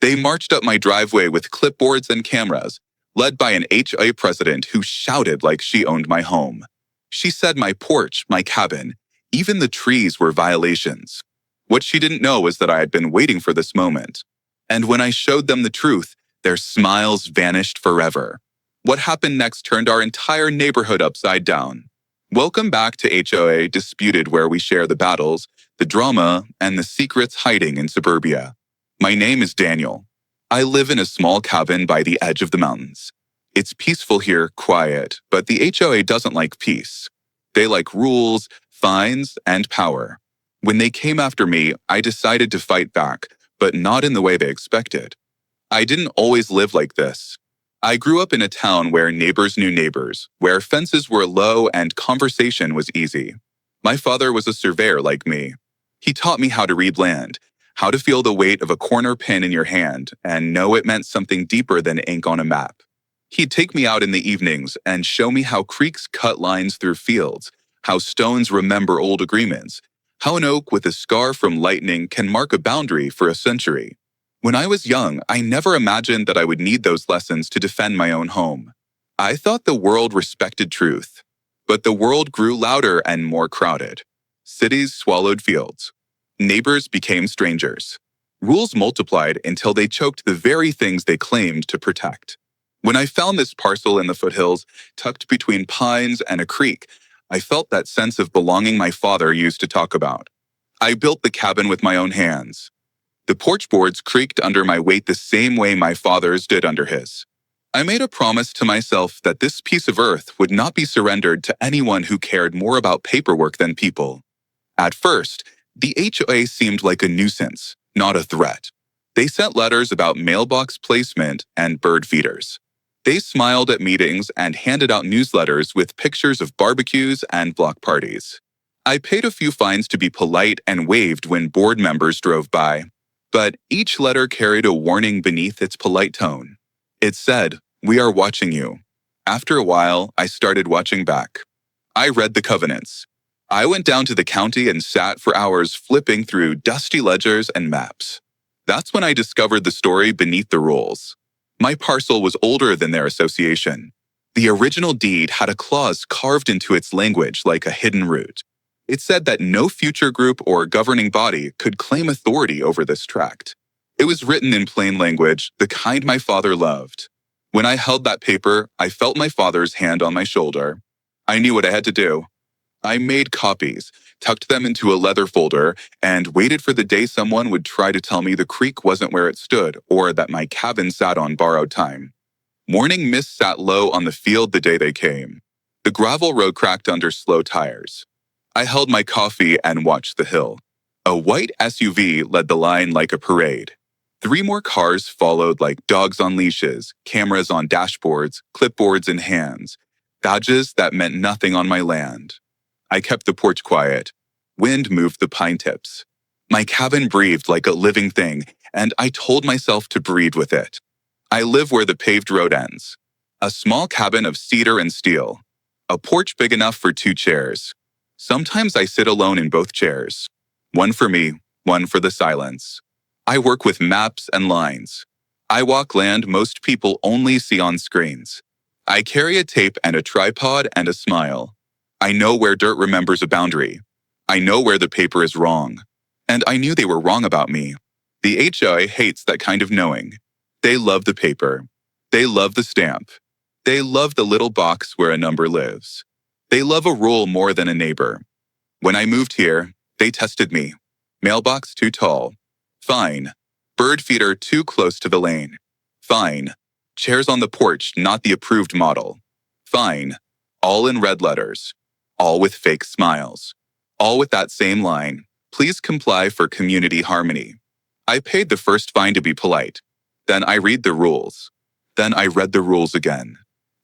They marched up my driveway with clipboards and cameras, led by an HOA president who shouted like she owned my home. She said my porch, my cabin, even the trees were violations. What she didn't know was that I had been waiting for this moment. And when I showed them the truth, their smiles vanished forever. What happened next turned our entire neighborhood upside down. Welcome back to HOA Disputed, where we share the battles, the drama, and the secrets hiding in suburbia. My name is Daniel. I live in a small cabin by the edge of the mountains. It's peaceful here, quiet, but the HOA doesn't like peace. They like rules, fines, and power. When they came after me, I decided to fight back, but not in the way they expected. I didn't always live like this. I grew up in a town where neighbors knew neighbors, where fences were low and conversation was easy. My father was a surveyor like me. He taught me how to read land, how to feel the weight of a corner pin in your hand, and know it meant something deeper than ink on a map. He'd take me out in the evenings and show me how creeks cut lines through fields, how stones remember old agreements, how an oak with a scar from lightning can mark a boundary for a century. When I was young, I never imagined that I would need those lessons to defend my own home. I thought the world respected truth, but the world grew louder and more crowded. Cities swallowed fields. Neighbors became strangers. Rules multiplied until they choked the very things they claimed to protect. When I found this parcel in the foothills, tucked between pines and a creek, I felt that sense of belonging my father used to talk about. I built the cabin with my own hands. The porch boards creaked under my weight the same way my father's did under his. I made a promise to myself that this piece of earth would not be surrendered to anyone who cared more about paperwork than people. At first, the HOA seemed like a nuisance, not a threat. They sent letters about mailbox placement and bird feeders. They smiled at meetings and handed out newsletters with pictures of barbecues and block parties. I paid a few fines to be polite and waved when board members drove by. But each letter carried a warning beneath its polite tone. It said, "We are watching you." After a while, I started watching back. I read the covenants. I went down to the county and sat for hours flipping through dusty ledgers and maps. That's when I discovered the story beneath the rules. My parcel was older than their association. The original deed had a clause carved into its language like a hidden root. It said that no future group or governing body could claim authority over this tract. It was written in plain language, the kind my father loved. When I held that paper, I felt my father's hand on my shoulder. I knew what I had to do. I made copies, tucked them into a leather folder, and waited for the day someone would try to tell me the creek wasn't where it stood or that my cabin sat on borrowed time. Morning mist sat low on the field the day they came. The gravel road cracked under slow tires. I held my coffee and watched the hill. A white SUV led the line like a parade. 3 more cars followed like dogs on leashes, cameras on dashboards, clipboards in hands, badges that meant nothing on my land. I kept the porch quiet. Wind moved the pine tips. My cabin breathed like a living thing, and I told myself to breathe with it. I live where the paved road ends. A small cabin of cedar and steel. A porch big enough for 2 chairs. Sometimes I sit alone in both chairs. One for me, one for the silence. I work with maps and lines. I walk land most people only see on screens. I carry a tape and a tripod and a smile. I know where dirt remembers a boundary. I know where the paper is wrong. And I knew they were wrong about me. The HOA hates that kind of knowing. They love the paper. They love the stamp. They love the little box where a number lives. They love a rule more than a neighbor. When I moved here, they tested me. Mailbox too tall. Fine. Bird feeder too close to the lane. Fine. Chairs on the porch not the approved model. Fine. All in red letters. All with fake smiles. All with that same line, "Please comply for community harmony." I paid the first fine to be polite. Then I read the rules. Then I read the rules again.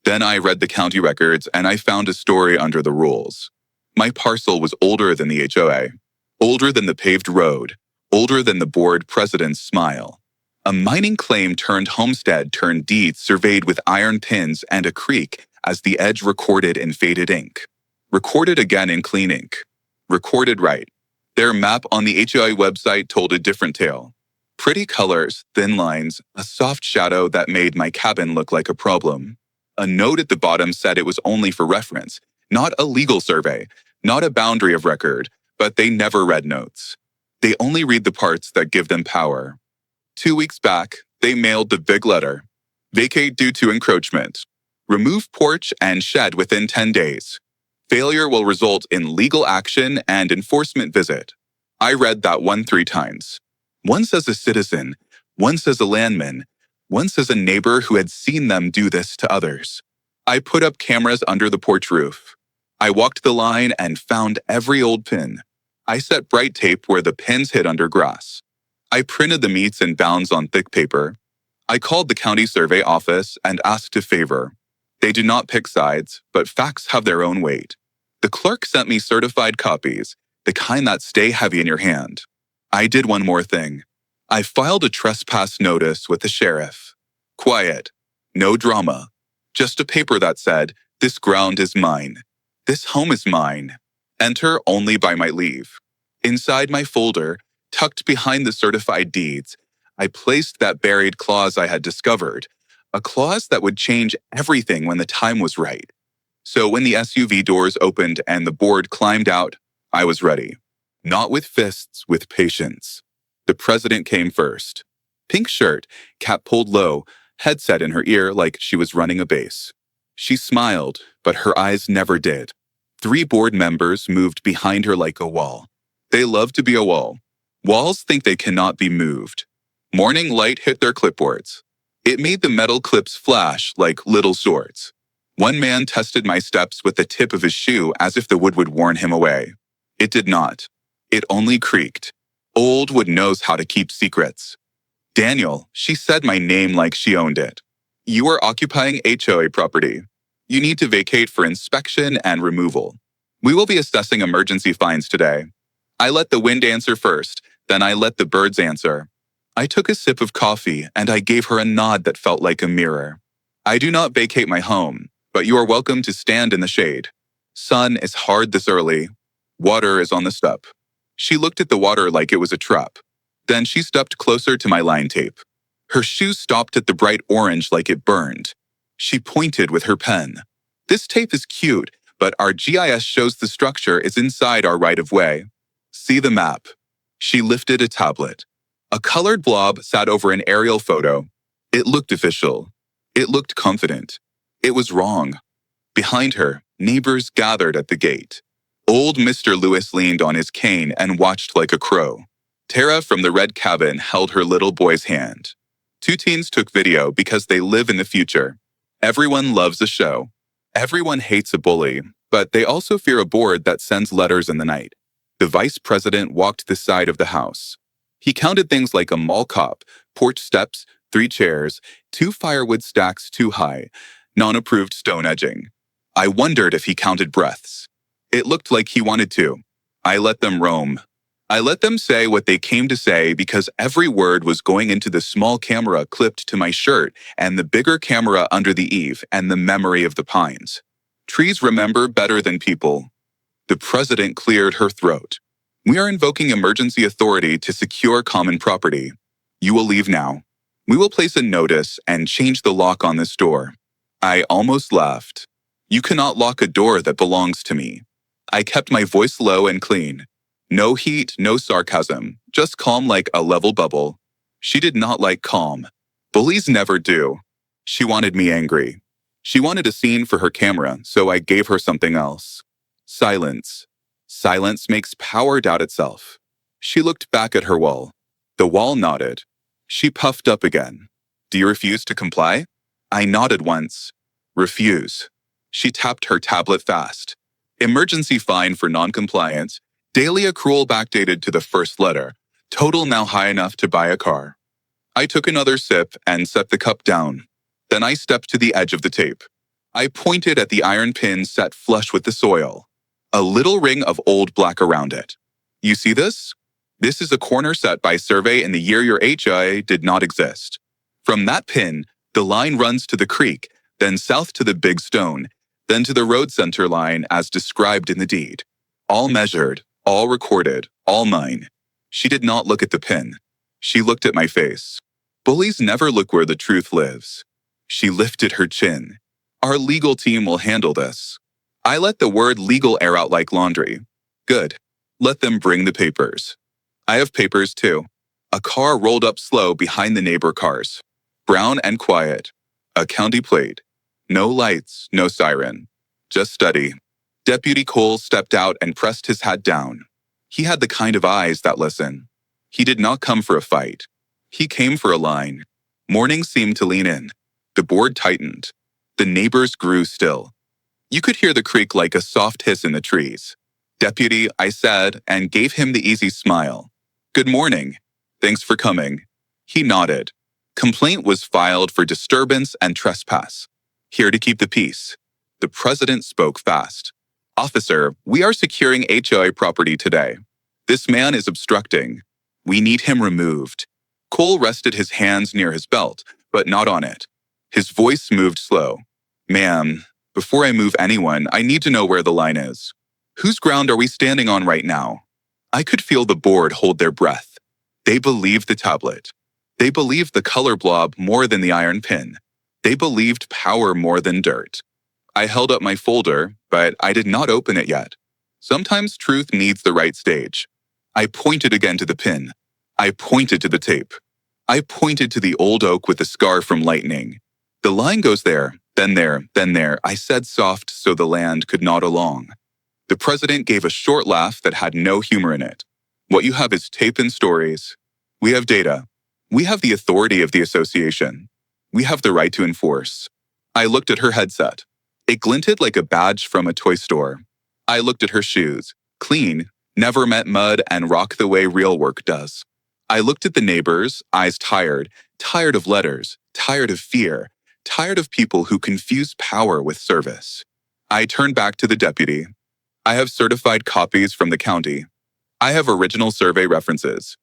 Then I read the county records and I found a story under the rules. My parcel was older than the HOA, older than the paved road, older than the board president's smile. A mining claim turned homestead turned deed surveyed with iron pins and a creek as the edge recorded in faded ink. Recorded again in clean ink. Recorded right. Their map on the HOA website told a different tale. Pretty colors, thin lines, a soft shadow that made my cabin look like a problem. A note at the bottom said it was only for reference, not a legal survey, not a boundary of record, but they never read notes. They only read the parts that give them power. 2 weeks back, they mailed the big letter. Vacate due to encroachment. Remove porch and shed within 10 days. Failure will result in legal action and enforcement visit. I read that one 3 times. Once as a citizen, once as a landman, once as a neighbor who had seen them do this to others. I put up cameras under the porch roof. I walked the line and found every old pin. I set bright tape where the pins hid under grass. I printed the meets and bounds on thick paper. I called the county survey office and asked a favor. They do not pick sides, but facts have their own weight. The clerk sent me certified copies, the kind that stay heavy in your hand. I did one more thing. I filed a trespass notice with the sheriff. Quiet. No drama. Just a paper that said, "This ground is mine. This home is mine. Enter only by my leave." Inside my folder, tucked behind the certified deeds, I placed that buried clause I had discovered, a clause that would change everything when the time was right. So when the SUV doors opened and the board climbed out, I was ready. Not with fists, with patience. The president came first. Pink shirt, cap pulled low, headset in her ear like she was running a base. She smiled, but her eyes never did. 3 board members moved behind her like a wall. They love to be a wall. Walls think they cannot be moved. Morning light hit their clipboards. It made the metal clips flash like little swords. One man tested my steps with the tip of his shoe as if the wood would warn him away. It did not. It only creaked. Old wood knows how to keep secrets. "Daniel," she said my name like she owned it. "You are occupying HOA property. You need to vacate for inspection and removal. We will be assessing emergency fines today." I let the wind answer first, then I let the birds answer. I took a sip of coffee and I gave her a nod that felt like a mirror. "I do not vacate my home, but you are welcome to stand in the shade. Sun is hard this early. Water is on the step." She looked at the water like it was a trap. Then she stepped closer to my line tape. Her shoe stopped at the bright orange like it burned. She pointed with her pen. "This tape is cute, but our GIS shows the structure is inside our right-of-way. See the map." She lifted a tablet. A colored blob sat over an aerial photo. It looked official. It looked confident. It was wrong. Behind her, neighbors gathered at the gate. Old Mr. Lewis leaned on his cane and watched like a crow. Tara from the red cabin held her little boy's hand. 2 teens took video because they live in the future. Everyone loves a show. Everyone hates a bully, but they also fear a board that sends letters in the night. The vice president walked the side of the house. He counted things like a mall cop, porch steps, 3 chairs, 2 firewood stacks too high, non-approved stone edging. I wondered if he counted breaths. It looked like he wanted to. I let them roam. I let them say what they came to say because every word was going into the small camera clipped to my shirt and the bigger camera under the eave and the memory of the pines. Trees remember better than people. The president cleared her throat. "We are invoking emergency authority to secure common property. You will leave now. We will place a notice and change the lock on this door." I almost laughed. "You cannot lock a door that belongs to me." I kept my voice low and clean. No heat, no sarcasm, just calm like a level bubble. She did not like calm. Bullies never do. She wanted me angry. She wanted a scene for her camera, so I gave her something else. Silence. Silence makes power doubt itself. She looked back at her wall. The wall nodded. She puffed up again. "Do you refuse to comply?" I nodded once. "Refuse." She tapped her tablet fast. Emergency fine for non-compliance. Daily accrual backdated to the first letter. Total now high enough to buy a car. I took another sip and set the cup down. Then I stepped to the edge of the tape. I pointed at the iron pin set flush with the soil. A little ring of old black around it. "You see this? This is a corner set by survey in the year your HOA did not exist. From that pin, the line runs to the creek, then south to the big stone, then to the road center line as described in the deed. All measured, all recorded, all mine." She did not look at the pin. She looked at my face. Bullies never look where the truth lives. She lifted her chin. Our legal team will handle this. I let the word legal air out like laundry. Good. Let them bring the papers. I have papers too. A car rolled up slow behind the neighbor cars. Brown and quiet. A county plate. No lights, no siren. Just steady. Deputy Cole stepped out and pressed his hat down. He had the kind of eyes that listen. He did not come for a fight. He came for a line. Morning seemed to lean in. The board tightened. The neighbors grew still. You could hear the creak like a soft hiss in the trees. Deputy, I said, and gave him the easy smile. Good morning. Thanks for coming. He nodded. Complaint was filed for disturbance and trespass. Here to keep the peace. The president spoke fast. Officer, we are securing HOA property today. This man is obstructing. We need him removed. Cole rested his hands near his belt, but not on it. His voice moved slow. Ma'am, before I move anyone, I need to know where the line is. Whose ground are we standing on right now? I could feel the board hold their breath. They believed the tablet. They believed the color blob more than the iron pin. They believed power more than dirt. I held up my folder, but I did not open it yet. Sometimes truth needs the right stage. I pointed again to the pin. I pointed to the tape. I pointed to the old oak with the scar from lightning. The line goes there, then there, then there, I said soft so the land could nod along. The president gave a short laugh that had no humor in it. What you have is tape and stories. We have data. We have the authority of the association. We have the right to enforce. I looked at her headset. It glinted like a badge from a toy store. I looked at her shoes. Clean, never met mud and rock the way real work does. I looked at the neighbors, eyes tired, tired of letters, tired of fear, tired of people who confuse power with service. I turned back to the deputy. I have certified copies from the county. I have original survey references.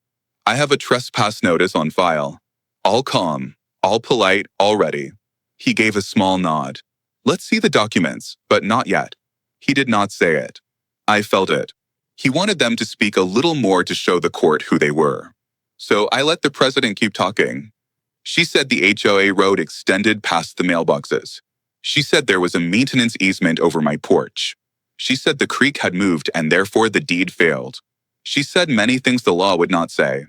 I have a trespass notice on file. All calm, all polite, all ready. He gave a small nod. Let's see the documents, but not yet. He did not say it. I felt it. He wanted them to speak a little more to show the court who they were. So I let the president keep talking. She said the HOA road extended past the mailboxes. She said there was a maintenance easement over my porch. She said the creek had moved and therefore the deed failed. She said many things the law would not say.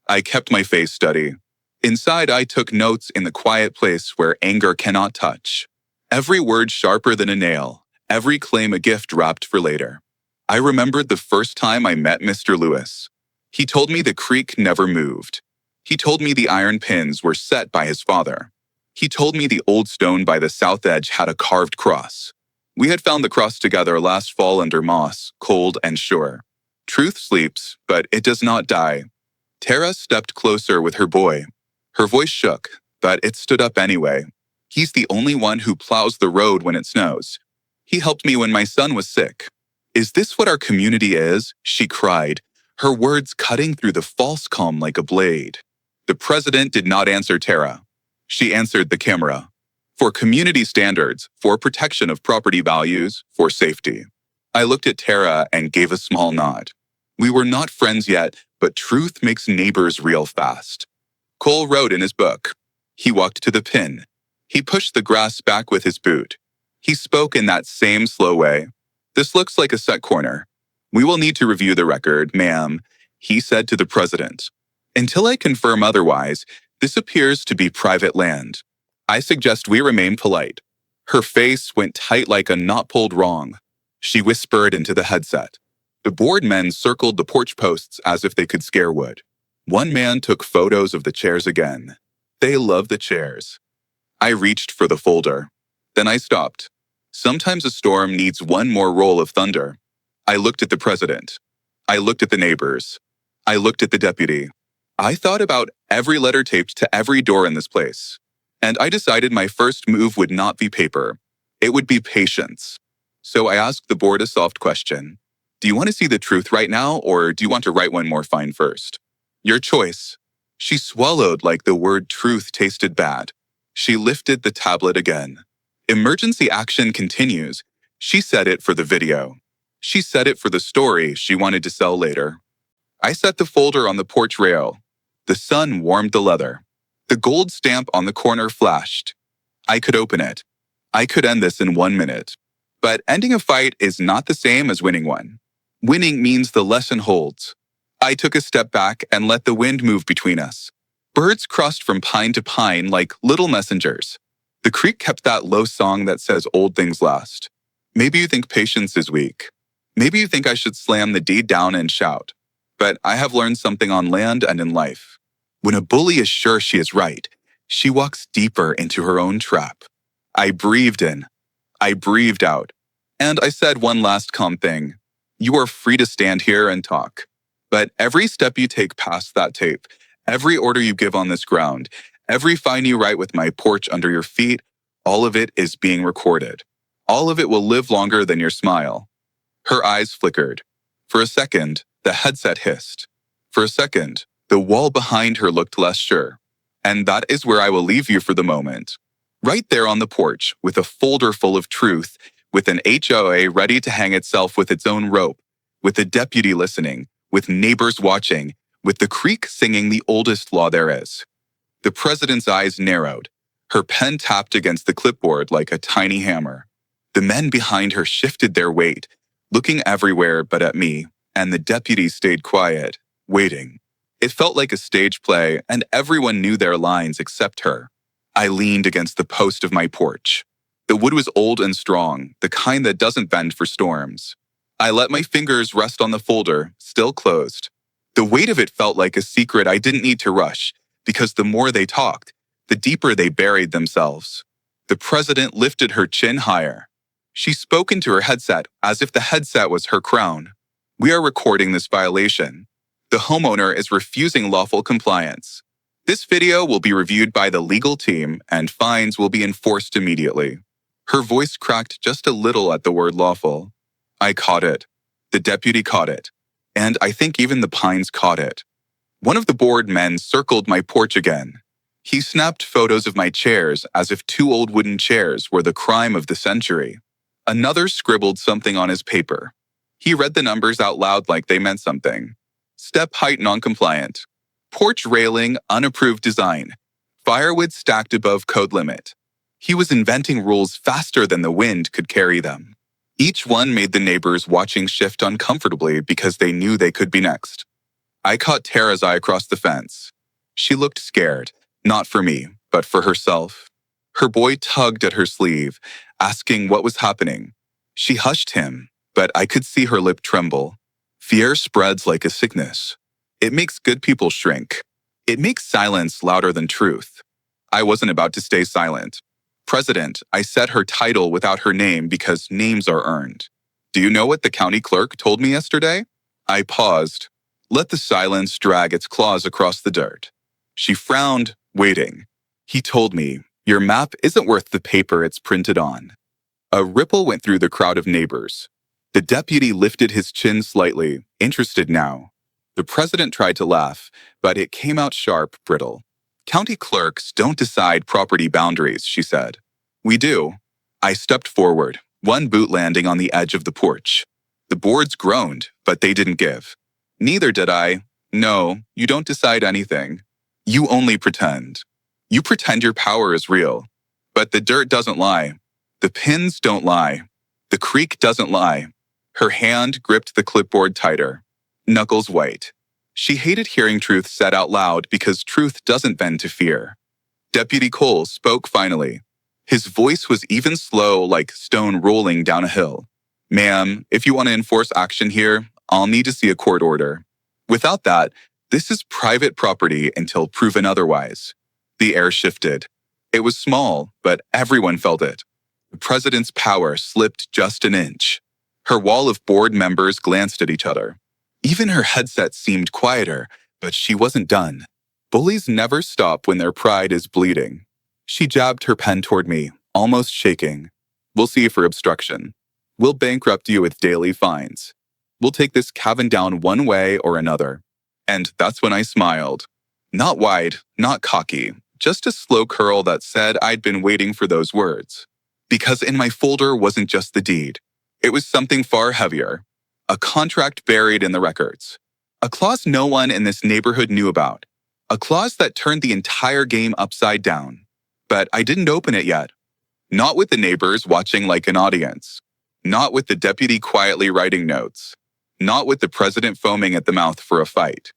I kept my face steady. Inside, I took notes in the quiet place where anger cannot touch. Every word sharper than a nail, every claim a gift wrapped for later. I remembered the first time I met Mr. Lewis. He told me the creek never moved. He told me the iron pins were set by his father. He told me the old stone by the south edge had a carved cross. We had found the cross together last fall under moss, cold and sure. Truth sleeps, but it does not die. Tara stepped closer with her boy. Her voice shook, but it stood up anyway. He's the only one who plows the road when it snows. He helped me when my son was sick. Is this what our community is? She cried, her words cutting through the false calm like a blade. The president did not answer Tara. She answered the camera. For community standards, for protection of property values, for safety. I looked at Tara and gave a small nod. We were not friends yet, but truth makes neighbors real fast. Cole wrote in his book. He walked to the pin. He pushed the grass back with his boot. He spoke in that same slow way. This looks like a set corner. We will need to review the record, ma'am, he said to the president. Until I confirm otherwise, this appears to be private land. I suggest we remain polite. Her face went tight like a knot pulled wrong. She whispered into the headset. The board men circled the porch posts as if they could scare wood. One man took photos of the chairs again. They love the chairs. I reached for the folder. Then I stopped. Sometimes a storm needs one more roll of thunder. I looked at the president. I looked at the neighbors. I looked at the deputy. I thought about every letter taped to every door in this place. And I decided my first move would not be paper. It would be patience. So I asked the board a soft question. Do you want to see the truth right now, or do you want to write one more fine first? Your choice. She swallowed like the word truth tasted bad. She lifted the tablet again. Emergency action continues. She said it for the video. She said it for the story she wanted to sell later. I set the folder on the porch rail. The sun warmed the leather. The gold stamp on the corner flashed. I could open it. I could end this in 1 minute. But ending a fight is not the same as winning one. Winning means the lesson holds. I took a step back and let the wind move between us. Birds crossed from pine to pine like little messengers. The creek kept that low song that says old things last. Maybe you think patience is weak. Maybe you think I should slam the deed down and shout. But I have learned something on land and in life. When a bully is sure she is right, she walks deeper into her own trap. I breathed in. I breathed out. And I said one last calm thing. You are free to stand here and talk. But every step you take past that tape, every order you give on this ground, every fine you write with my porch under your feet, all of it is being recorded. All of it will live longer than your smile. Her eyes flickered. For a second, the headset hissed. For a second, the wall behind her looked less sure. And that is where I will leave you for the moment. Right there on the porch, with a folder full of truth, with an HOA ready to hang itself with its own rope, with a deputy listening, with neighbors watching, with the creek singing the oldest law there is. The president's eyes narrowed. Her pen tapped against the clipboard like a tiny hammer. The men behind her shifted their weight, looking everywhere but at me, and the deputy stayed quiet, waiting. It felt like a stage play, and everyone knew their lines except her. I leaned against the post of my porch. The wood was old and strong, the kind that doesn't bend for storms. I let my fingers rest on the folder, still closed. The weight of it felt like a secret I didn't need to rush, because the more they talked, the deeper they buried themselves. The president lifted her chin higher. She spoke into her headset as if the headset was her crown. We are recording this violation. The homeowner is refusing lawful compliance. This video will be reviewed by the legal team and fines will be enforced immediately. Her voice cracked just a little at the word lawful. I caught it. The deputy caught it. And I think even the pines caught it. One of the board men circled my porch again. He snapped photos of my chairs as if 2 old wooden chairs were the crime of the century. Another scribbled something on his paper. He read the numbers out loud like they meant something. Step height non-compliant. Porch railing unapproved design. Firewood stacked above code limit. He was inventing rules faster than the wind could carry them. Each one made the neighbors watching shift uncomfortably because they knew they could be next. I caught Tara's eye across the fence. She looked scared, not for me, but for herself. Her boy tugged at her sleeve, asking what was happening. She hushed him, but I could see her lip tremble. Fear spreads like a sickness. It makes good people shrink. It makes silence louder than truth. I wasn't about to stay silent. President, I said her title without her name because names are earned. Do you know what the county clerk told me yesterday? I paused. Let the silence drag its claws across the dirt. She frowned, waiting. He told me, your map isn't worth the paper it's printed on. A ripple went through the crowd of neighbors. The deputy lifted his chin slightly, interested now. The president tried to laugh, but it came out sharp, brittle. County clerks don't decide property boundaries, she said. We do. I stepped forward, one boot landing on the edge of the porch. The boards groaned, but they didn't give. Neither did I. No, you don't decide anything. You only pretend. You pretend your power is real. But the dirt doesn't lie. The pins don't lie. The creek doesn't lie. Her hand gripped the clipboard tighter. Knuckles white. She hated hearing truth said out loud because truth doesn't bend to fear. Deputy Cole spoke finally. His voice was even slow like stone rolling down a hill. Ma'am, if you want to enforce action here, I'll need to see a court order. Without that, this is private property until proven otherwise. The air shifted. It was small, but everyone felt it. The president's power slipped just an inch. Her wall of board members glanced at each other. Even her headset seemed quieter, but she wasn't done. Bullies never stop when their pride is bleeding. She jabbed her pen toward me, almost shaking. We'll see for obstruction. We'll bankrupt you with daily fines. We'll take this cabin down one way or another. And that's when I smiled. Not wide, not cocky, just a slow curl that said I'd been waiting for those words. Because in my folder wasn't just the deed. It was something far heavier. A contract buried in the records. A clause no one in this neighborhood knew about. A clause that turned the entire game upside down. But I didn't open it yet. Not with the neighbors watching like an audience. Not with the deputy quietly writing notes. Not with the president foaming at the mouth for a fight.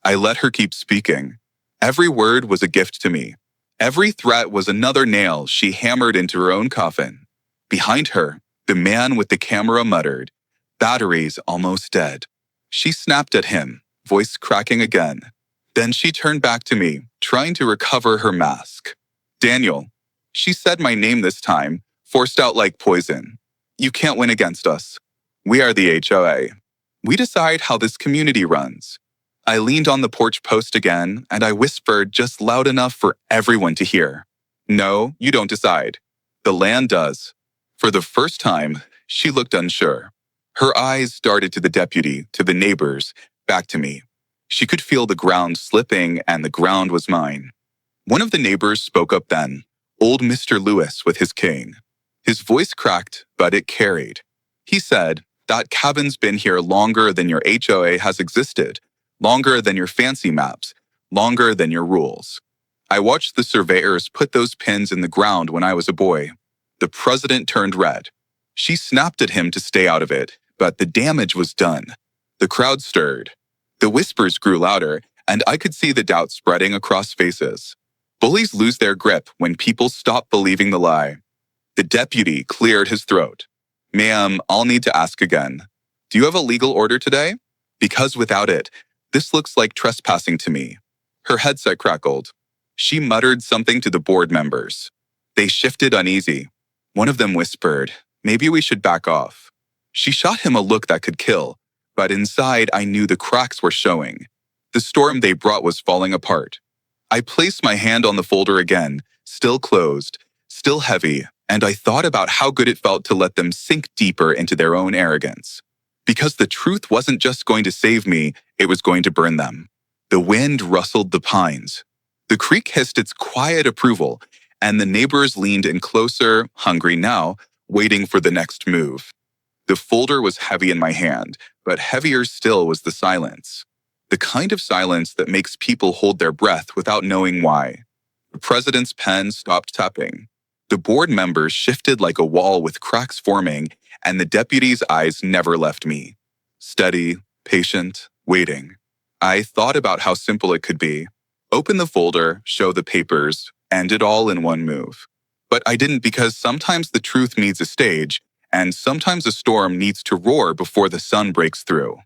I let her keep speaking. Every word was a gift to me. Every threat was another nail she hammered into her own coffin. Behind her, the man with the camera muttered, "Batteries almost dead." She snapped at him, voice cracking again. Then she turned back to me, trying to recover her mask. "Daniel." She said my name this time, forced out like poison. "You can't win against us. We are the HOA. We decide how this community runs." I leaned on the porch post again, and I whispered just loud enough for everyone to hear. "No, you don't decide. The land does." For the first time, she looked unsure. Her eyes darted to the deputy, to the neighbors, back to me. She could feel the ground slipping, and the ground was mine. One of the neighbors spoke up then, old Mr. Lewis with his cane. His voice cracked, but it carried. He said, "That cabin's been here longer than your HOA has existed. Longer than your fancy maps, longer than your rules." I watched the surveyors put those pins in the ground when I was a boy. The president turned red. She snapped at him to stay out of it, but the damage was done. The crowd stirred. The whispers grew louder, and I could see the doubt spreading across faces. Bullies lose their grip when people stop believing the lie. The deputy cleared his throat. "Ma'am, I'll need to ask again. Do you have a legal order today? Because without it, this looks like trespassing to me." Her headset crackled. She muttered something to the board members. They shifted uneasy. One of them whispered, "Maybe we should back off." She shot him a look that could kill, but inside I knew the cracks were showing. The storm they brought was falling apart. I placed my hand on the folder again, still closed, still heavy, and I thought about how good it felt to let them sink deeper into their own arrogance. Because the truth wasn't just going to save me, it was going to burn them. The wind rustled the pines. The creek hissed its quiet approval, and the neighbors leaned in closer, hungry now, waiting for the next move. The folder was heavy in my hand, but heavier still was the silence. The kind of silence that makes people hold their breath without knowing why. The president's pen stopped tapping. The board members shifted like a wall with cracks forming, and the deputy's eyes never left me. Steady, patient, waiting. I thought about how simple it could be. Open the folder, show the papers, end it all in one move. But I didn't, because sometimes the truth needs a stage, and sometimes a storm needs to roar before the sun breaks through.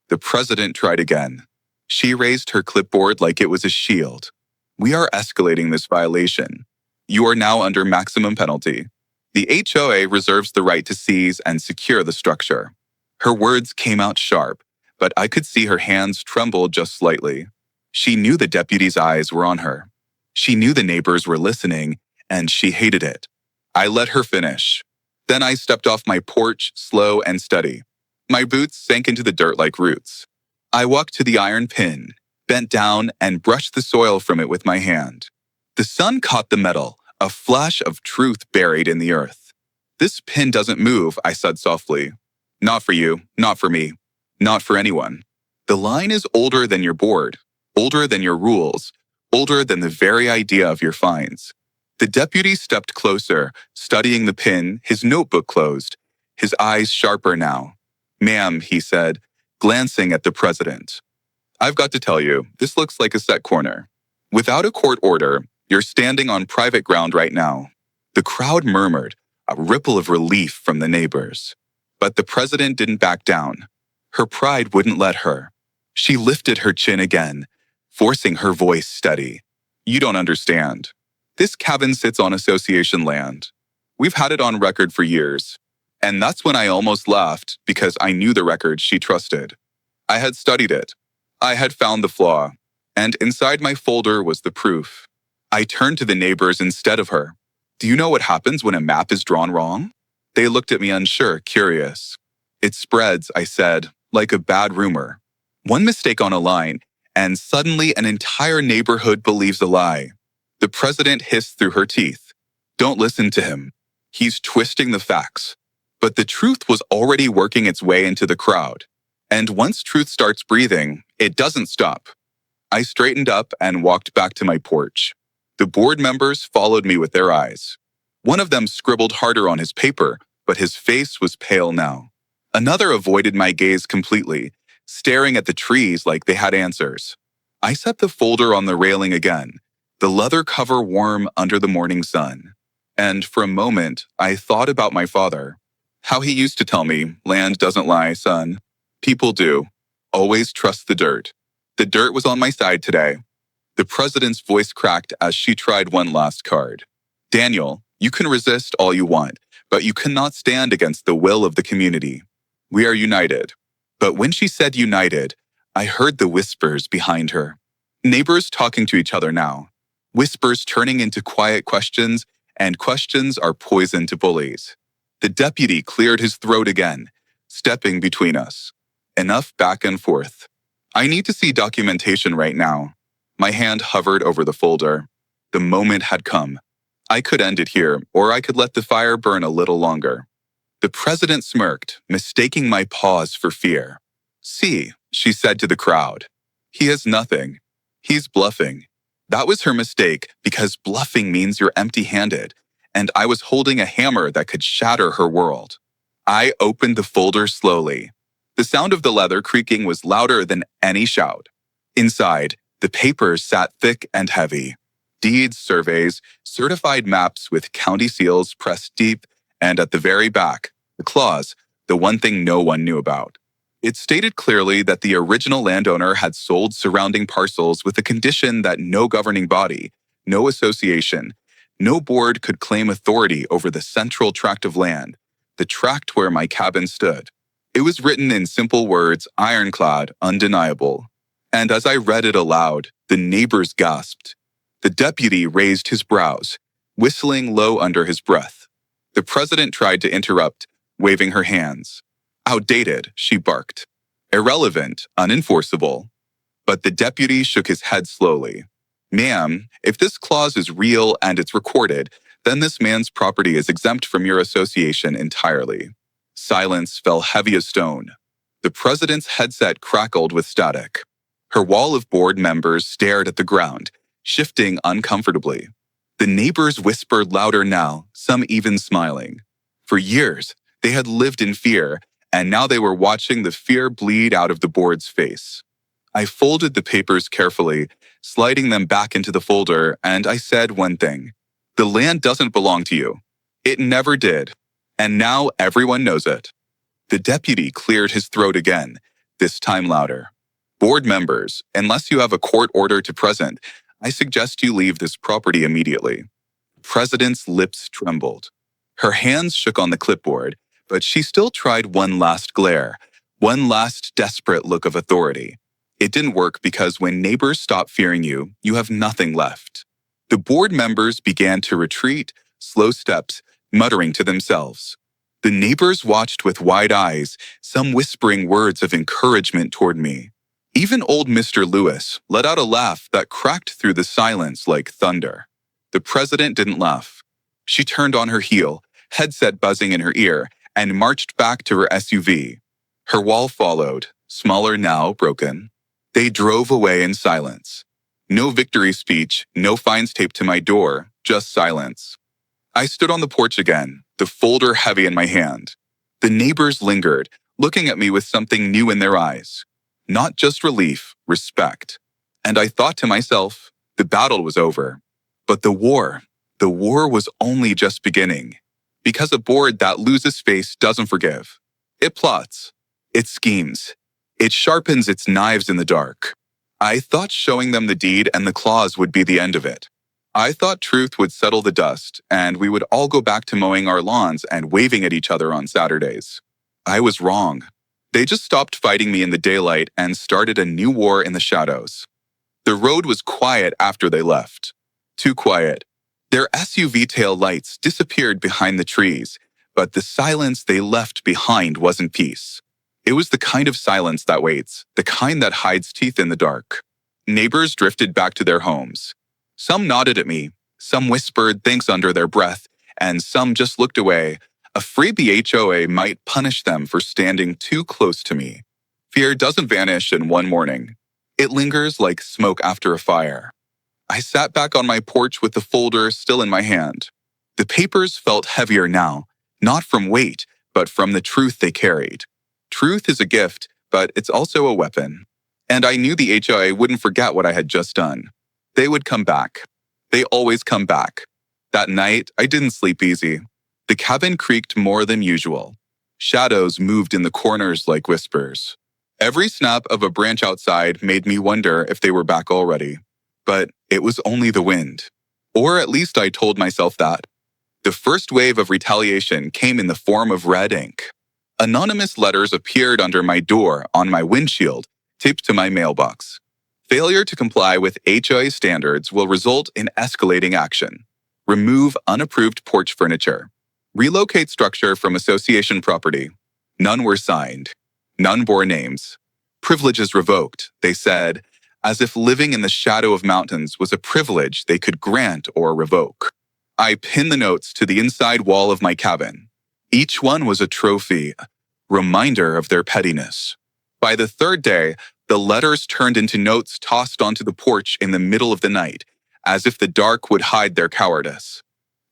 The president tried again. She raised her clipboard like it was a shield. "We are escalating this violation. You are now under maximum penalty. The HOA reserves the right to seize and secure the structure." Her words came out sharp, but I could see her hands tremble just slightly. She knew the deputy's eyes were on her. She knew the neighbors were listening, and she hated it. I let her finish. Then I stepped off my porch, slow and steady. My boots sank into the dirt like roots. I walked to the iron pin, bent down, and brushed the soil from it with my hand. The sun caught the metal, a flash of truth buried in the earth. "This pin doesn't move," I said softly. "Not for you, not for me, not for anyone. The line is older than your board, older than your rules, older than the very idea of your fines." The deputy stepped closer, studying the pin, his notebook closed, his eyes sharper now. "Ma'am," he said, glancing at the president. "I've got to tell you, this looks like a set corner. Without a court order, you're standing on private ground right now." The crowd murmured, a ripple of relief from the neighbors. But the president didn't back down. Her pride wouldn't let her. She lifted her chin again, forcing her voice steady. "You don't understand. This cabin sits on association land. We've had it on record for years." And that's when I almost laughed, because I knew the record she trusted. I had studied it. I had found the flaw. And inside my folder was the proof. I turned to the neighbors instead of her. "Do you know what happens when a map is drawn wrong?" They looked at me unsure, curious. "It spreads," I said, "like a bad rumor. One mistake on a line, and suddenly an entire neighborhood believes a lie." The president hissed through her teeth. "Don't listen to him. He's twisting the facts." But the truth was already working its way into the crowd. And once truth starts breathing, it doesn't stop. I straightened up and walked back to my porch. The board members followed me with their eyes. One of them scribbled harder on his paper, but his face was pale now. Another avoided my gaze completely, staring at the trees like they had answers. I set the folder on the railing again, the leather cover warm under the morning sun. And for a moment, I thought about my father. How he used to tell me, "Land doesn't lie, son. People do. Always trust the dirt." The dirt was on my side today. The president's voice cracked as she tried one last card. "Daniel, you can resist all you want, but you cannot stand against the will of the community. We are united." But when she said united, I heard the whispers behind her. Neighbors talking to each other now. Whispers turning into quiet questions, and questions are poison to bullies. The deputy cleared his throat again, stepping between us. Enough back and forth. "I need to see documentation right now." My hand hovered over the folder. The moment had come. I could end it here, or I could let the fire burn a little longer. The president smirked, mistaking my pause for fear. "See," she said to the crowd. "He has nothing. He's bluffing." That was her mistake, because bluffing means you're empty-handed, and I was holding a hammer that could shatter her world. I opened the folder slowly. The sound of the leather creaking was louder than any shout. Inside, the papers sat thick and heavy. Deeds, surveys, certified maps with county seals pressed deep, and at the very back, the clause, the one thing no one knew about. It stated clearly that the original landowner had sold surrounding parcels with the condition that no governing body, no association, no board could claim authority over the central tract of land, the tract where my cabin stood. It was written in simple words, ironclad, undeniable. And as I read it aloud, the neighbors gasped. The deputy raised his brows, whistling low under his breath. The president tried to interrupt, waving her hands. "Outdated," she barked. "Irrelevant, unenforceable." But the deputy shook his head slowly. "Ma'am, if this clause is real and it's recorded, then this man's property is exempt from your association entirely." Silence fell heavy as stone. The president's headset crackled with static. Her wall of board members stared at the ground, shifting uncomfortably. The neighbors whispered louder now, some even smiling. For years, they had lived in fear, and now they were watching the fear bleed out of the board's face. I folded the papers carefully, sliding them back into the folder, and I said one thing. "The land doesn't belong to you. It never did. And now everyone knows it." The deputy cleared his throat again, this time louder. "Board members, unless you have a court order to present, I suggest you leave this property immediately." The president's lips trembled. Her hands shook on the clipboard, but she still tried one last glare, one last desperate look of authority. It didn't work because when neighbors stop fearing you, you have nothing left. The board members began to retreat, slow steps, muttering to themselves. The neighbors watched with wide eyes, some whispering words of encouragement toward me. Even old Mr. Lewis let out a laugh that cracked through the silence like thunder. The president didn't laugh. She turned on her heel, headset buzzing in her ear, and marched back to her SUV. Her wall followed, smaller now, broken. They drove away in silence. No victory speech, no fines taped to my door, just silence. I stood on the porch again, the folder heavy in my hand. The neighbors lingered, looking at me with something new in their eyes. Not just relief, respect. And I thought to myself, the battle was over. But the war was only just beginning. Because a board that loses face doesn't forgive. It plots. It schemes. It sharpens its knives in the dark. I thought showing them the deed and the clause would be the end of it. I thought truth would settle the dust, and we would all go back to mowing our lawns and waving at each other on Saturdays. I was wrong. They just stopped fighting me in the daylight and started a new war in the shadows. The road was quiet after they left. Too quiet. Their SUV tail lights disappeared behind the trees, but the silence they left behind wasn't peace. It was the kind of silence that waits, the kind that hides teeth in the dark. Neighbors drifted back to their homes. Some nodded at me, some whispered thanks under their breath, and some just looked away, afraid the HOA might punish them for standing too close to me. Fear doesn't vanish in one morning. It lingers like smoke after a fire. I sat back on my porch with the folder still in my hand. The papers felt heavier now, not from weight, but from the truth they carried. Truth is a gift, but it's also a weapon. And I knew the HOA wouldn't forget what I had just done. They would come back. They always come back. That night, I didn't sleep easy. The cabin creaked more than usual. Shadows moved in the corners like whispers. Every snap of a branch outside made me wonder if they were back already. But it was only the wind. Or at least I told myself that. The first wave of retaliation came in the form of red ink. Anonymous letters appeared under my door, on my windshield, taped to my mailbox. Failure to comply with HOA standards will result in escalating action. Remove unapproved porch furniture. Relocate structure from association property. None were signed. None bore names. Privileges revoked, they said, as if living in the shadow of mountains was a privilege they could grant or revoke. I pinned the notes to the inside wall of my cabin. Each one was a trophy, reminder of their pettiness. By the third day, the letters turned into notes tossed onto the porch in the middle of the night, as if the dark would hide their cowardice.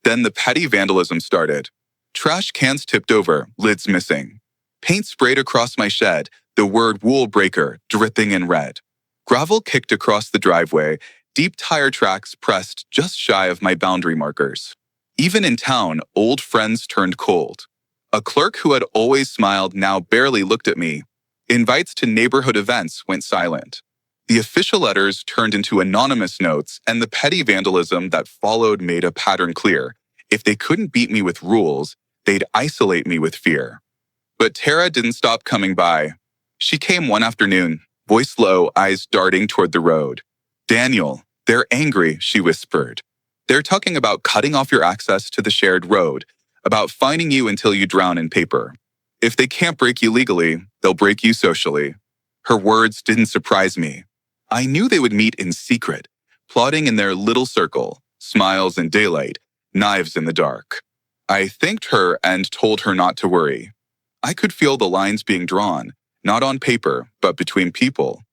Then the petty vandalism started. Trash cans tipped over, lids missing. Paint sprayed across my shed, the word wool breaker dripping in red. Gravel kicked across the driveway, deep tire tracks pressed just shy of my boundary markers. Even in town, old friends turned cold. A clerk who had always smiled now barely looked at me. Invites to neighborhood events went silent. The official letters turned into anonymous notes, and the petty vandalism that followed made a pattern clear. If they couldn't beat me with rules, they'd isolate me with fear. But Tara didn't stop coming by. She came one afternoon, voice low, eyes darting toward the road. "Daniel, they're angry," she whispered. "They're talking about cutting off your access to the shared road, about fining you until you drown in paper. If they can't break you legally, they'll break you socially." Her words didn't surprise me. I knew they would meet in secret, plotting in their little circle, smiles in daylight, knives in the dark. I thanked her and told her not to worry. I could feel the lines being drawn, not on paper, but between people.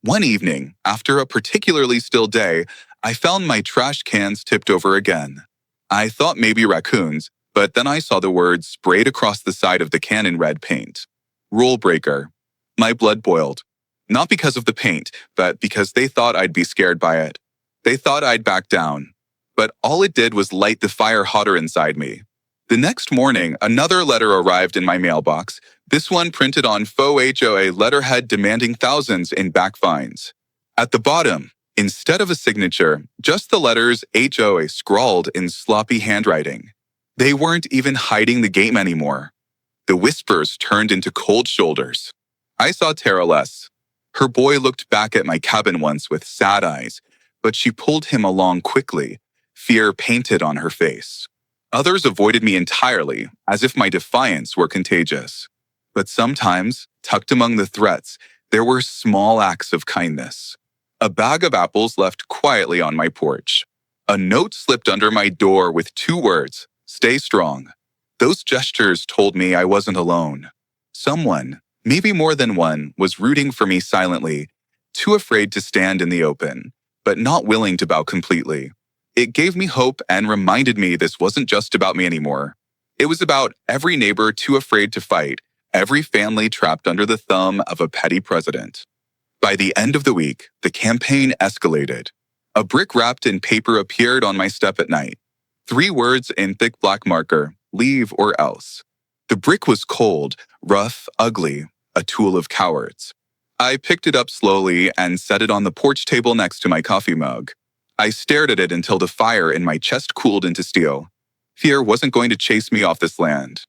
One evening, after a particularly still day, I found my trash cans tipped over again. I thought maybe raccoons, but then I saw the words sprayed across the side of the can in red paint. Rule breaker. My blood boiled. Not because of the paint, but because they thought I'd be scared by it. They thought I'd back down. But all it did was light the fire hotter inside me. The next morning, another letter arrived in my mailbox, this one printed on faux HOA letterhead demanding thousands in back fines. At the bottom, instead of a signature, just the letters HOA scrawled in sloppy handwriting. They weren't even hiding the game anymore. The whispers turned into cold shoulders. I saw Tara less. Her boy looked back at my cabin once with sad eyes, but she pulled him along quickly, fear painted on her face. Others avoided me entirely, as if my defiance were contagious. But sometimes, tucked among the threats, there were small acts of kindness. A bag of apples left quietly on my porch. A note slipped under my door with 2 words, "Stay strong." Those gestures told me I wasn't alone. Someone, maybe more than one, was rooting for me silently, too afraid to stand in the open, but not willing to bow completely. It gave me hope and reminded me this wasn't just about me anymore. It was about every neighbor too afraid to fight, every family trapped under the thumb of a petty president. By the end of the week, the campaign escalated. A brick wrapped in paper appeared on my step at night. 3 words in thick black marker, "Leave or else." The brick was cold, rough, ugly, a tool of cowards. I picked it up slowly and set it on the porch table next to my coffee mug. I stared at it until the fire in my chest cooled into steel. Fear wasn't going to chase me off this land.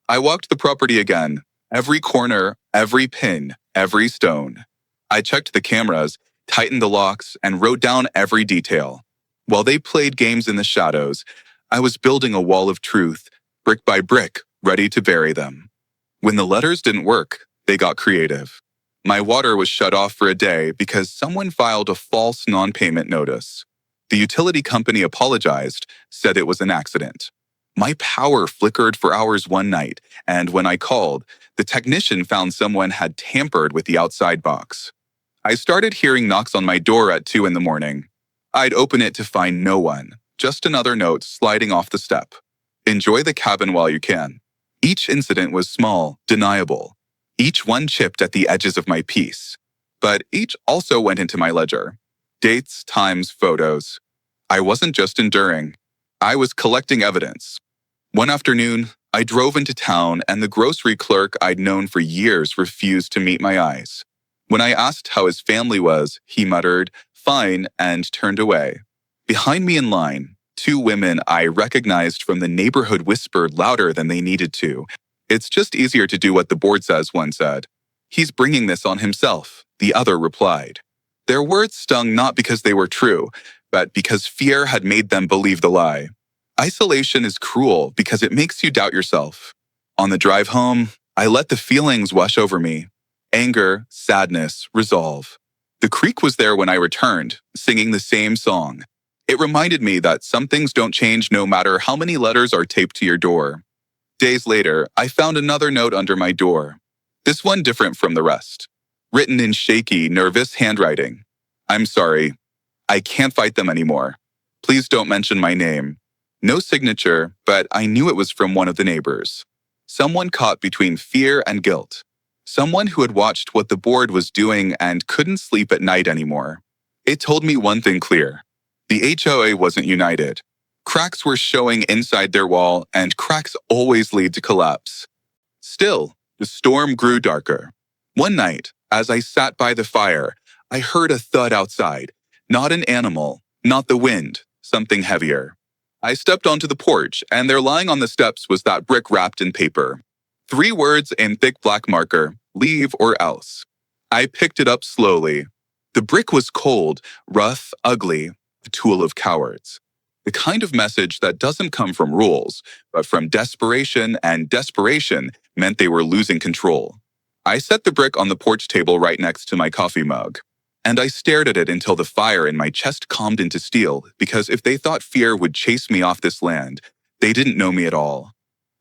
I walked the property again, every corner, every pin, every stone. I checked the cameras, tightened the locks, and wrote down every detail. While they played games in the shadows, I was building a wall of truth, brick by brick, ready to bury them. When the letters didn't work, they got creative. My water was shut off for a day because someone filed a false non-payment notice. The utility company apologized, said it was an accident. My power flickered for hours one night, and when I called, the technician found someone had tampered with the outside box. I started hearing knocks on my door at 2 in the morning. I'd open it to find no one, just another note sliding off the step. Enjoy the cabin while you can. Each incident was small, deniable. Each one chipped at the edges of my peace. But each also went into my ledger. Dates, times, photos. I wasn't just enduring. I was collecting evidence. One afternoon, I drove into town and the grocery clerk I'd known for years refused to meet my eyes. When I asked how his family was, he muttered, "Fine," and turned away. Behind me in line, two women I recognized from the neighborhood whispered louder than they needed to. "It's just easier to do what the board says," one said. "He's bringing this on himself," the other replied. Their words stung not because they were true, but because fear had made them believe the lie. Isolation is cruel because it makes you doubt yourself. On the drive home, I let the feelings wash over me. Anger, sadness, resolve. The creek was there when I returned, singing the same song. It reminded me that some things don't change no matter how many letters are taped to your door. Days later, I found another note under my door. This one different from the rest. Written in shaky, nervous handwriting. "I'm sorry. I can't fight them anymore. Please don't mention my name." No signature, but I knew it was from one of the neighbors. Someone caught between fear and guilt. Someone who had watched what the board was doing and couldn't sleep at night anymore. It told me one thing clear. The HOA wasn't united. Cracks were showing inside their wall, and cracks always lead to collapse. Still, the storm grew darker. One night, as I sat by the fire, I heard a thud outside. Not an animal, not the wind, something heavier. I stepped onto the porch, and there lying on the steps was that brick wrapped in paper. 3 words in thick black marker, "Leave or else." I picked it up slowly. The brick was cold, rough, ugly, a tool of cowards. The kind of message that doesn't come from rules, but from desperation, and desperation meant they were losing control. I set the brick on the porch table right next to my coffee mug. And I stared at it until the fire in my chest calmed into steel, because if they thought fear would chase me off this land, they didn't know me at all.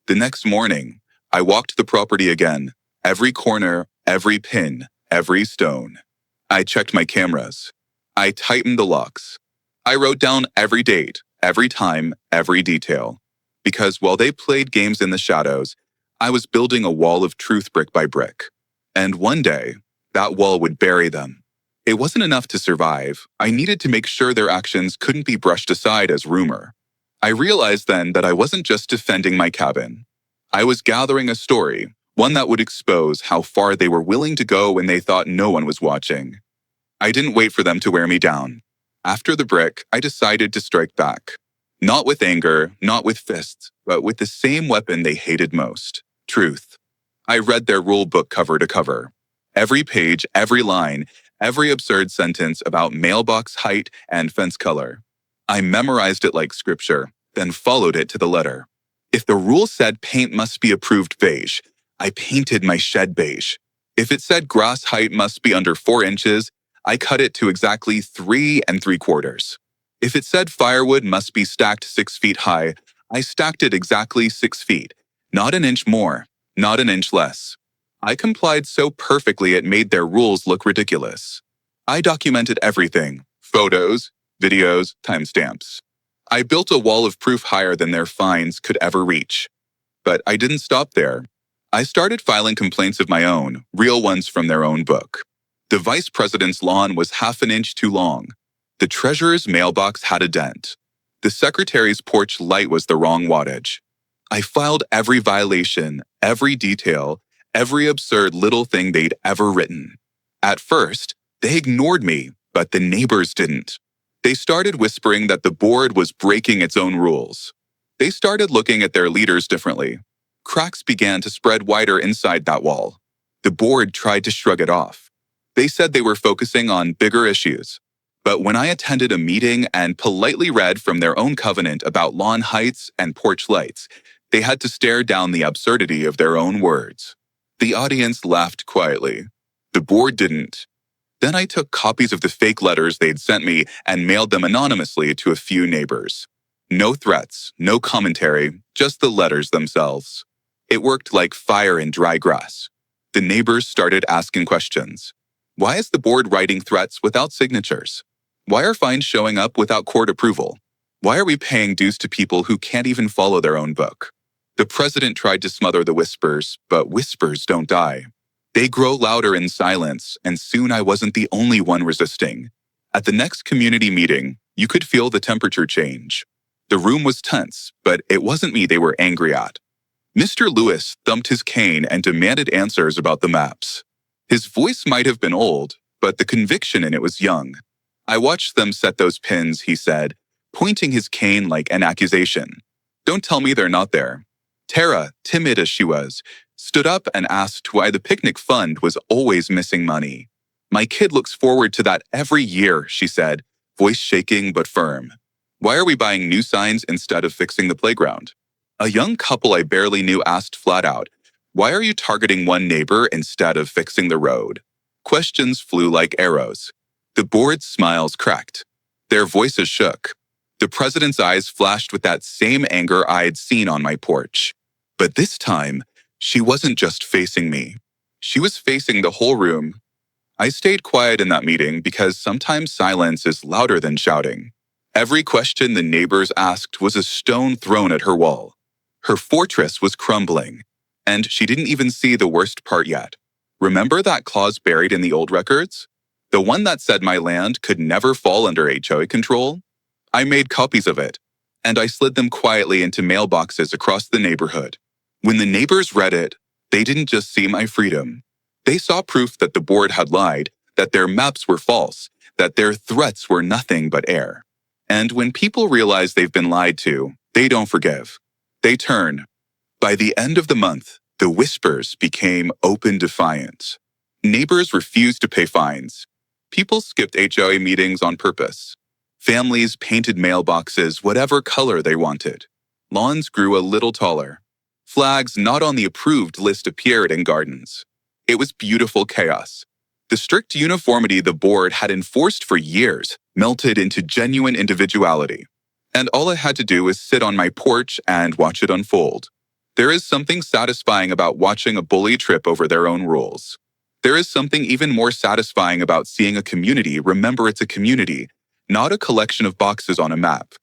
The next morning, I walked the property again, every corner, every pin, every stone. I checked my cameras. I tightened the locks. I wrote down every date, every time, every detail. Because while they played games in the shadows, I was building a wall of truth brick by brick. And one day, that wall would bury them. It wasn't enough to survive. I needed to make sure their actions couldn't be brushed aside as rumor. I realized then that I wasn't just defending my cabin. I was gathering a story, one that would expose how far they were willing to go when they thought no one was watching. I didn't wait for them to wear me down. After the brick, I decided to strike back. Not with anger, not with fists, but with the same weapon they hated most, truth. I read their rule book cover to cover. Every page, every line, every absurd sentence about mailbox height and fence color. I memorized it like scripture, then followed it to the letter. If the rule said paint must be approved beige, I painted my shed beige. If it said grass height must be under 4 inches, I cut it to exactly 3 3/4. If it said firewood must be stacked 6 feet high, I stacked it exactly 6 feet, not an inch more, not an inch less. I complied so perfectly it made their rules look ridiculous. I documented everything, photos, videos, timestamps. I built a wall of proof higher than their fines could ever reach. But I didn't stop there. I started filing complaints of my own, real ones from their own book. The vice president's lawn was 1/2 inch too long. The treasurer's mailbox had a dent. The secretary's porch light was the wrong wattage. I filed every violation, every detail, every absurd little thing they'd ever written. At first, they ignored me, but the neighbors didn't. They started whispering that the board was breaking its own rules. They started looking at their leaders differently. Cracks began to spread wider inside that wall. The board tried to shrug it off. They said they were focusing on bigger issues. But when I attended a meeting and politely read from their own covenant about lawn heights and porch lights, they had to stare down the absurdity of their own words. The audience laughed quietly. The board didn't. Then I took copies of the fake letters they'd sent me and mailed them anonymously to a few neighbors. No threats, no commentary, just the letters themselves. It worked like fire in dry grass. The neighbors started asking questions. Why is the board writing threats without signatures? Why are fines showing up without court approval? Why are we paying dues to people who can't even follow their own book? The president tried to smother the whispers, but whispers don't die. They grow louder in silence, and soon I wasn't the only one resisting. At the next community meeting, you could feel the temperature change. The room was tense, but it wasn't me they were angry at. Mr. Lewis thumped his cane and demanded answers about the maps. His voice might have been old, but the conviction in it was young. I watched them set those pins, he said, pointing his cane like an accusation. Don't tell me they're not there. Tara, timid as she was, stood up and asked why the picnic fund was always missing money. My kid looks forward to that every year, she said, voice shaking but firm. Why are we buying new signs instead of fixing the playground? A young couple I barely knew asked flat out, why are you targeting one neighbor instead of fixing the road? Questions flew like arrows. The board's smiles cracked. Their voices shook. The president's eyes flashed with that same anger I'd seen on my porch. But this time, she wasn't just facing me. She was facing the whole room. I stayed quiet in that meeting because sometimes silence is louder than shouting. Every question the neighbors asked was a stone thrown at her wall. Her fortress was crumbling, and she didn't even see the worst part yet. Remember that clause buried in the old records? The one that said my land could never fall under HOA control? I made copies of it, and I slid them quietly into mailboxes across the neighborhood. When the neighbors read it, they didn't just see my freedom. They saw proof that the board had lied, that their maps were false, that their threats were nothing but air. And when people realize they've been lied to, they don't forgive. They turn. By the end of the month, the whispers became open defiance. Neighbors refused to pay fines. People skipped HOA meetings on purpose. Families painted mailboxes whatever color they wanted. Lawns grew a little taller. Flags not on the approved list appeared in gardens. It was beautiful chaos. The strict uniformity the board had enforced for years melted into genuine individuality. And all I had to do was sit on my porch and watch it unfold. There is something satisfying about watching a bully trip over their own rules. There is something even more satisfying about seeing a community remember it's a community, not a collection of boxes on a map.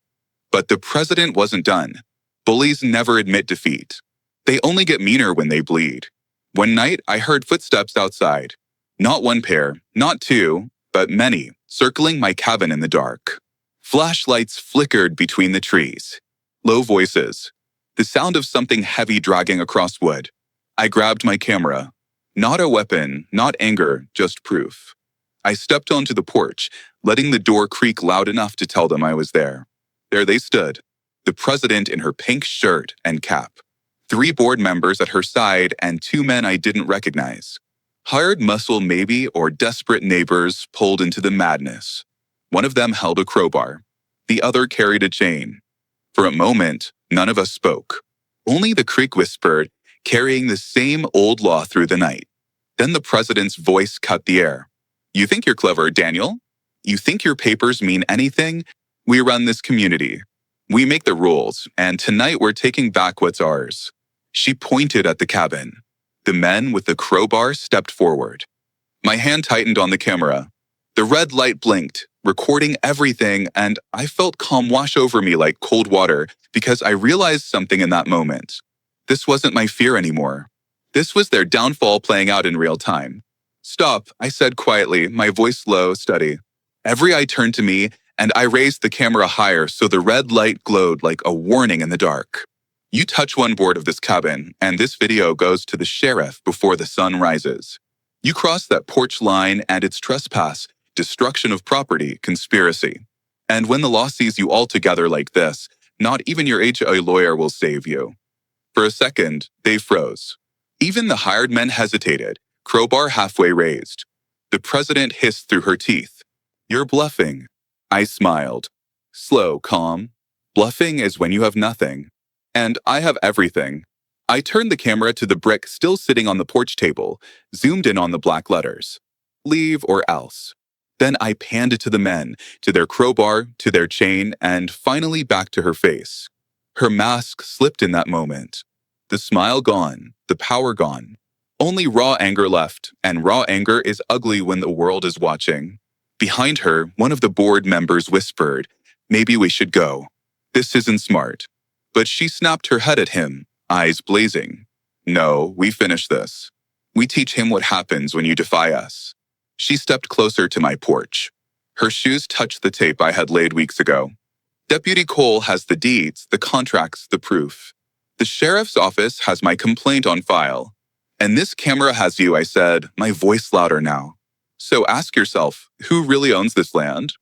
But the president wasn't done. Bullies never admit defeat. They only get meaner when they bleed. One night, I heard footsteps outside. Not one pair, not two, but many, circling my cabin in the dark. Flashlights flickered between the trees. Low voices. The sound of something heavy dragging across wood. I grabbed my camera. Not a weapon, not anger, just proof. I stepped onto the porch, letting the door creak loud enough to tell them I was there. There they stood, the president in her pink shirt and cap. 3 board members at her side and 2 men I didn't recognize. Hired muscle maybe, or desperate neighbors pulled into the madness. One of them held a crowbar. The other carried a chain. For a moment, none of us spoke. Only the creek whispered, carrying the same old law through the night. Then the president's voice cut the air. You think you're clever, Daniel? You think your papers mean anything? We run this community. We make the rules, and tonight we're taking back what's ours. She pointed at the cabin. The men with the crowbar stepped forward. My hand tightened on the camera. The red light blinked, recording everything, and I felt calm wash over me like cold water because I realized something in that moment. This wasn't my fear anymore. This was their downfall playing out in real time. Stop, I said quietly, my voice low, steady. Every eye turned to me, and I raised the camera higher so the red light glowed like a warning in the dark. You touch one board of this cabin, and this video goes to the sheriff before the sun rises. You cross that porch line, and it's trespass, destruction of property, conspiracy. And when the law sees you all together like this, not even your HOA lawyer will save you. For a second, they froze. Even the hired men hesitated, crowbar halfway raised. The president hissed through her teeth. You're bluffing. I smiled. Slow, calm. Bluffing is when you have nothing. And I have everything. I turned the camera to the brick still sitting on the porch table, zoomed in on the black letters. Leave or else. Then I panned it to the men, to their crowbar, to their chain, and finally back to her face. Her mask slipped in that moment. The smile gone, the power gone. Only raw anger left, and raw anger is ugly when the world is watching. Behind her, one of the board members whispered, "Maybe we should go. This isn't smart." But she snapped her head at him, eyes blazing. "No, we finish this. We teach him what happens when you defy us." She stepped closer to my porch. Her shoes touched the tape I had laid weeks ago. "Deputy Cole has the deeds, the contracts, the proof. The sheriff's office has my complaint on file. And this camera has you," I said, my voice louder now. "So ask yourself, who really owns this land?"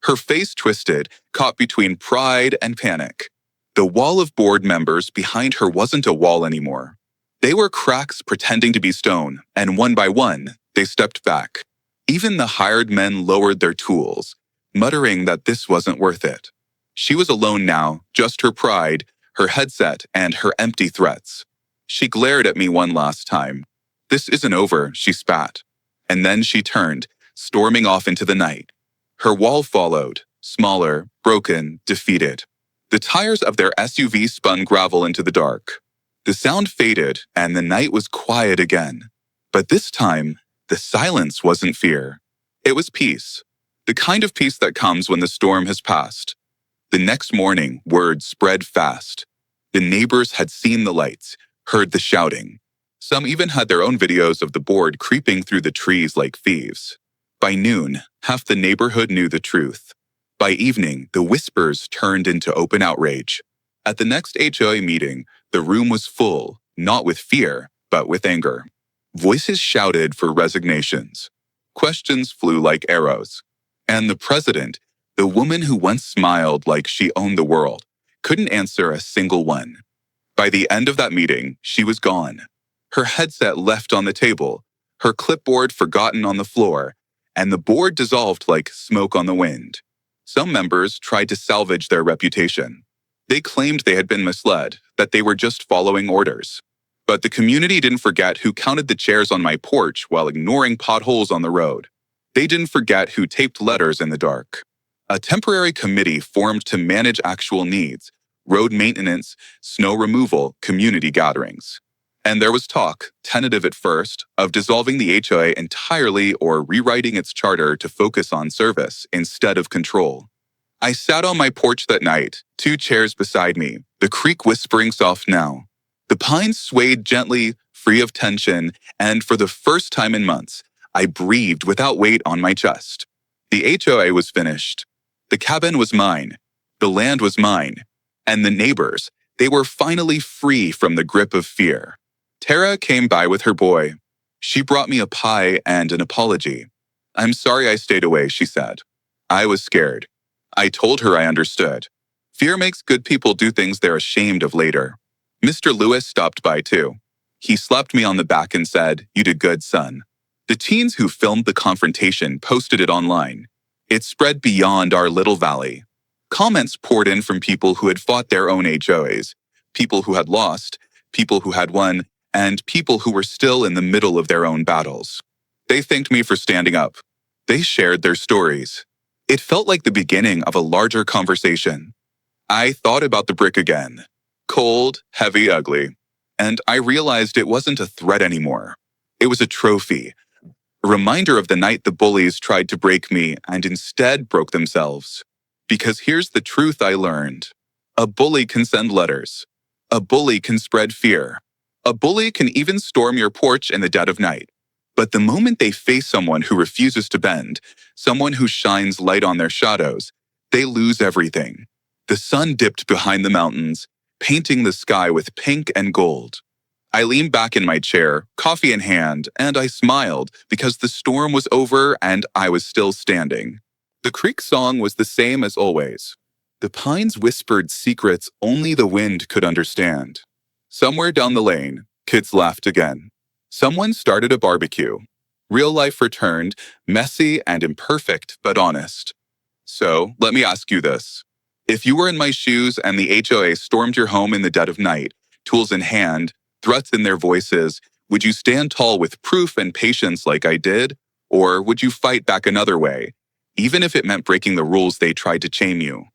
Her face twisted, caught between pride and panic. The wall of board members behind her wasn't a wall anymore. They were cracks pretending to be stone, and one by one, they stepped back. Even the hired men lowered their tools, muttering that this wasn't worth it. She was alone now, just her pride, her headset, and her empty threats. She glared at me one last time. "This isn't over," she spat. And then she turned, storming off into the night. Her wall followed, smaller, broken, defeated. The tires of their SUV spun gravel into the dark. The sound faded, and the night was quiet again. But this time, the silence wasn't fear. It was peace. The kind of peace that comes when the storm has passed. The next morning, word spread fast. The neighbors had seen the lights, heard the shouting. Some even had their own videos of the board creeping through the trees like thieves. By noon, half the neighborhood knew the truth. By evening, the whispers turned into open outrage. At the next HOA meeting, the room was full, not with fear, but with anger. Voices shouted for resignations. Questions flew like arrows. And the president, the woman who once smiled like she owned the world, couldn't answer a single one. By the end of that meeting, she was gone. Her headset left on the table, her clipboard forgotten on the floor, and the board dissolved like smoke on the wind. Some members tried to salvage their reputation. They claimed they had been misled, that they were just following orders. But the community didn't forget who counted the chairs on my porch while ignoring potholes on the road. They didn't forget who taped letters in the dark. A temporary committee formed to manage actual needs: road maintenance, snow removal, community gatherings. And there was talk, tentative at first, of dissolving the HOA entirely or rewriting its charter to focus on service instead of control. I sat on my porch that night, 2 chairs beside me, the creek whispering soft now. The pines swayed gently, free of tension, and for the first time in months, I breathed without weight on my chest. The HOA was finished. The cabin was mine. The land was mine. And the neighbors, they were finally free from the grip of fear. Tara came by with her boy. She brought me a pie and an apology. "I'm sorry I stayed away," she said. I was scared. I told her I understood. Fear makes good people do things they're ashamed of later. Mr. Lewis stopped by too. He slapped me on the back and said, "You did good, son." The teens who filmed the confrontation posted it online. It spread beyond our little valley. Comments poured in from people who had fought their own HOAs, people who had lost, people who had won, and people who were still in the middle of their own battles. They thanked me for standing up. They shared their stories. It felt like the beginning of a larger conversation. I thought about the brick again. Cold, heavy, ugly. And I realized it wasn't a threat anymore. It was a trophy. A reminder of the night the bullies tried to break me and instead broke themselves. Because here's the truth I learned. A bully can send letters. A bully can spread fear. A bully can even storm your porch in the dead of night. But the moment they face someone who refuses to bend, someone who shines light on their shadows, they lose everything. The sun dipped behind the mountains, painting the sky with pink and gold. I leaned back in my chair, coffee in hand, and I smiled because the storm was over and I was still standing. The creek song was the same as always. The pines whispered secrets only the wind could understand. Somewhere down the lane, kids laughed again. Someone started a barbecue. Real life returned, messy and imperfect, but honest. So, let me ask you this. If you were in my shoes and the HOA stormed your home in the dead of night, tools in hand, threats in their voices, would you stand tall with proof and patience like I did? Or would you fight back another way, even if it meant breaking the rules they tried to chain you?